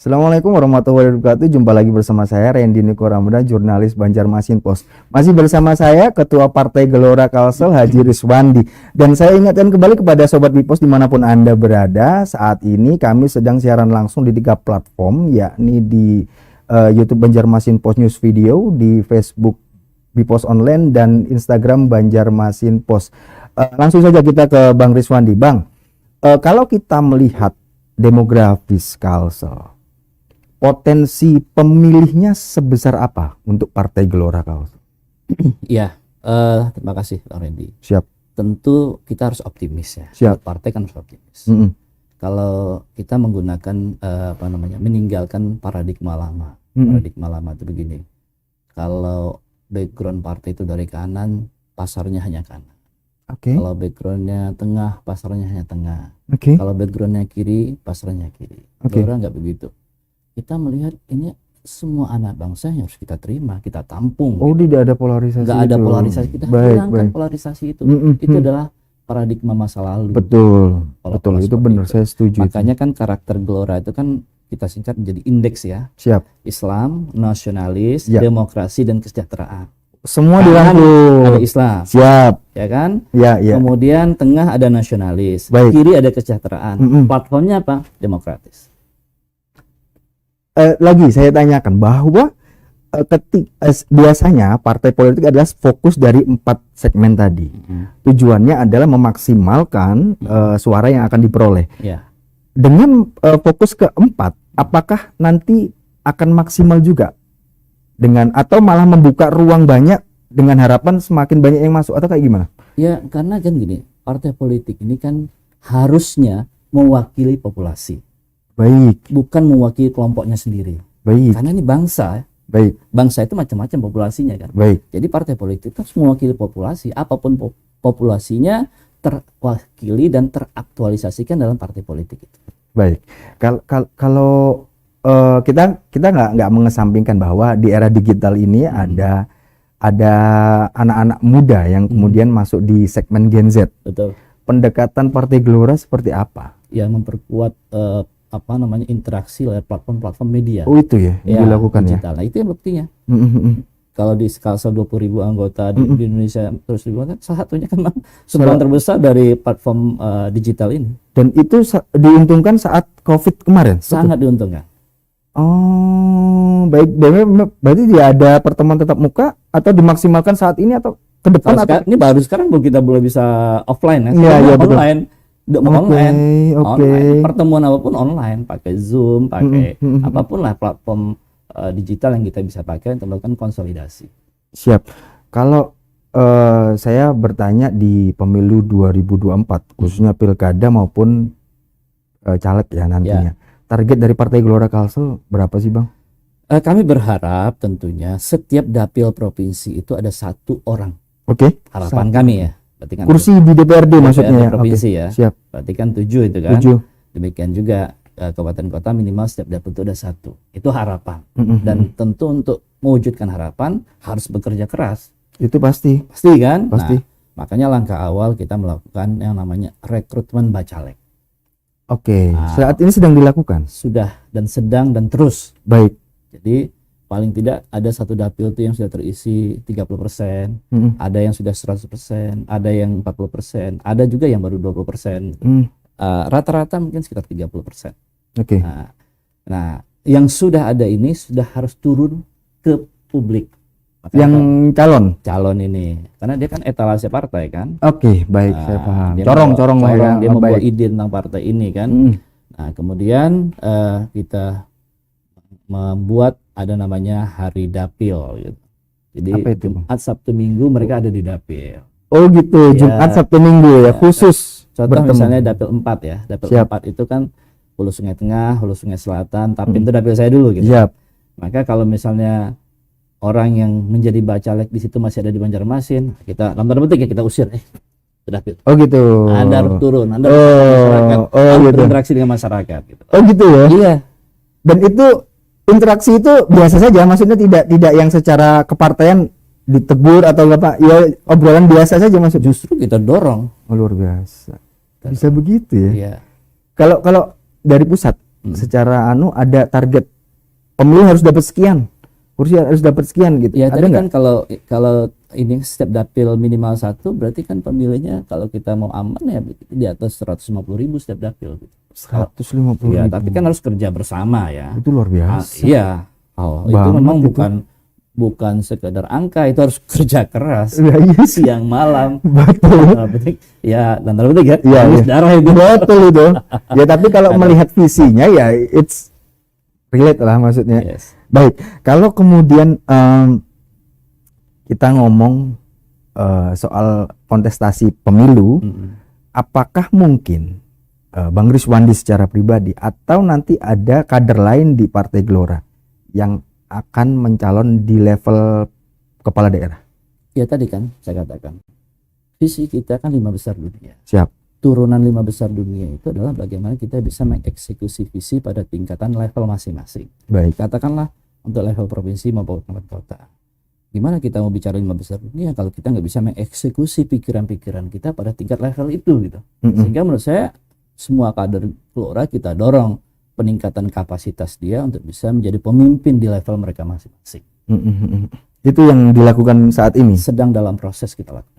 Assalamualaikum warahmatullahi wabarakatuh. Jumpa lagi bersama saya Randy Niko Ramadan, jurnalis Banjarmasin Post. Masih bersama saya Ketua Partai Gelora Kalsel Haji Rizwandi. Dan saya ingatkan kembali kepada Sobat Bipos dimanapun Anda berada. Saat ini kami sedang siaran langsung di 3 platform, yakni di YouTube Banjarmasin Post News Video, di Facebook Bipos Online, dan Instagram Banjarmasin Post. Langsung saja kita ke Bang Rizwandi. Bang, kalau kita melihat demografis Kalsel, potensi pemilihnya sebesar apa untuk Partai Gelora Kalsel? Iya, terima kasih Bang Randy. Siap. Tentu kita harus optimis ya. Siap. Partai kan harus optimis. Kalau kita menggunakan meninggalkan paradigma lama. Paradigma lama itu begini. Kalau background partai itu dari kanan, pasarnya hanya kanan. Kalau backgroundnya tengah, pasarnya hanya tengah. Kalau backgroundnya kiri, pasarnya kiri. Gelora nggak begitu. Kita melihat ini semua anak bangsa yang harus kita terima, kita tampung. Oh, gitu. Tidak ada polarisasi. Nggak ada polarisasi, kita hilangkan polarisasi itu. Itu adalah paradigma masa lalu. Betul, betul. Itu benar, saya setuju. Makanya kan karakter Gelora itu kan kita singkat menjadi indeks ya. Siap. Islam, nasionalis, demokrasi, dan kesejahteraan. Semua dirangkum. Ada Islam. Siap. Ya kan? Ya. Kemudian tengah ada nasionalis, kiri ada kesejahteraan. Platformnya apa? Demokratis. Lagi saya tanyakan bahwa biasanya partai politik adalah fokus dari 4 segmen tadi. Tujuannya adalah memaksimalkan suara yang akan diperoleh. Dengan fokus ke 4, apakah nanti akan maksimal juga dengan, atau malah membuka ruang banyak dengan harapan semakin banyak yang masuk, atau kayak gimana? Ya, karena kan gini, partai politik ini kan harusnya mewakili populasi. Baik. Bukan mewakili kelompoknya sendiri. Baik. Karena ini bangsa. Baik. Bangsa itu macam-macam populasinya kan. Baik. Jadi partai politik harus mewakili populasi, apapun populasinya terwakili dan teraktualisasikan dalam partai politik itu. Baik. Kalau kita nggak mengesampingkan bahwa di era digital ini ada anak-anak muda yang kemudian masuk di segmen Gen Z. Betul. Pendekatan Partai Gelora seperti apa? Ya, memperkuat interaksi lewat platform-platform media. Oh, itu ya yang dilakukan digital. Nah, itu yang buktinya. Kalau di Kalsel 20.000 anggota di Indonesia terus ribuan, salah satunya kan sumbang terbesar dari platform digital ini. Dan itu diuntungkan saat COVID kemarin? Sangat diuntungkan. Oh, baik. Berarti dia ada pertemuan tatap muka atau dimaksimalkan saat ini atau ke depan? Ini baru sekarang kita boleh bisa offline ya. Iya, online. Online. Pertemuan apapun online, pakai Zoom, pakai apapun lah platform digital yang kita bisa pakai untuk melakukan konsolidasi. Siap. Kalau saya bertanya di pemilu 2024, khususnya pilkada maupun caleg ya nantinya. Target dari Partai Gelora Kalsel berapa sih, Bang? Kami berharap tentunya setiap dapil provinsi itu ada 1 orang. Harapan kami ya. Kan kursi di DPRD maksudnya provinsi ya. Siap. Berarti kan 7 itu kan. 7. Demikian juga kabupaten kota minimal setiap dapil itu ada 1. Itu harapan. Dan tentu untuk mewujudkan harapan harus bekerja keras. Itu pasti. Pasti kan? Pasti. Nah, makanya langkah awal kita melakukan yang namanya rekrutmen bacalek. Saat ini sedang dilakukan. Sudah dan sedang dan terus. Baik. Jadi paling tidak ada 1 dapil itu yang sudah terisi 30%, ada yang sudah 100%, ada yang 40%, ada juga yang baru 20%. Rata-rata mungkin sekitar 30%. Nah, yang sudah ada ini sudah harus turun ke publik. Yang calon ini, karena dia kan etalase partai kan. Baik, saya paham. Corong lah ya. Dia membawa ide tentang partai ini kan. Nah, kemudian kita membuat ada namanya hari dapil gitu. Jadi Jumat, Sabtu, Minggu mereka ada di dapil. Oh gitu, Jumat, Sabtu, Minggu ya, khusus. Contoh misalnya dapil 4 ya. Dapil 4 itu kan Hulu Sungai Tengah, Hulu Sungai Selatan, tapi itu dapil saya dulu gitu. Maka kalau misalnya orang yang menjadi bacalek di situ masih ada di Banjarmasin, kita dalam tanda petik ya kita usir dapil. Oh gitu. Anda harus turun, Anda harus harus berinteraksi dengan masyarakat gitu. Oh gitu ya. Iya. Dan itu interaksi itu biasa saja, maksudnya tidak yang secara kepartaian ditegur atau apa, ya obrolan biasa saja maksud. Justru kita dorong. Luar biasa. Bisa begitu ya. Iya. Kalau dari pusat secara ada target pemilu harus dapat sekian, kursi harus dapat sekian gitu. Ya Ada tadi nggak? kan kalau ini setiap dapil minimal 1, berarti kan pemilihnya kalau kita mau aman ya di atas 150.000 setiap dapil gitu. 150 Ya, ribu. tapi kan harus kerja bersama ya. Itu luar biasa. Iya. Oh, itu Banget memang itu. bukan sekedar angka, itu harus kerja keras. Ya, iya sih. Siang malam. Betul. Tanda petik, ya tanda petik ya. Iya, Harus iya. darah itu. Betul itu. Ya tapi kalau melihat visinya ya it's relate lah maksudnya. Yes. Baik, kalau kemudian kita ngomong soal kontestasi pemilu, apakah mungkin Bang Riswandi secara pribadi atau nanti ada kader lain di Partai Gelora yang akan mencalon di level kepala daerah? Ya tadi kan saya katakan, visi kita kan 5 besar dunia. Siap. Turunan 5 besar dunia itu adalah bagaimana kita bisa mengeksekusi visi pada tingkatan level masing-masing. Baik. Katakanlah untuk level provinsi maupun kabupaten kota. Gimana kita mau bicara 5 besar dunia kalau kita nggak bisa mengeksekusi pikiran-pikiran kita pada tingkat level itu gitu. Sehingga menurut saya semua kader Gelora kita dorong peningkatan kapasitas dia untuk bisa menjadi pemimpin di level mereka masing-masing. Itu yang dilakukan saat ini. Sedang dalam proses kita lakukan.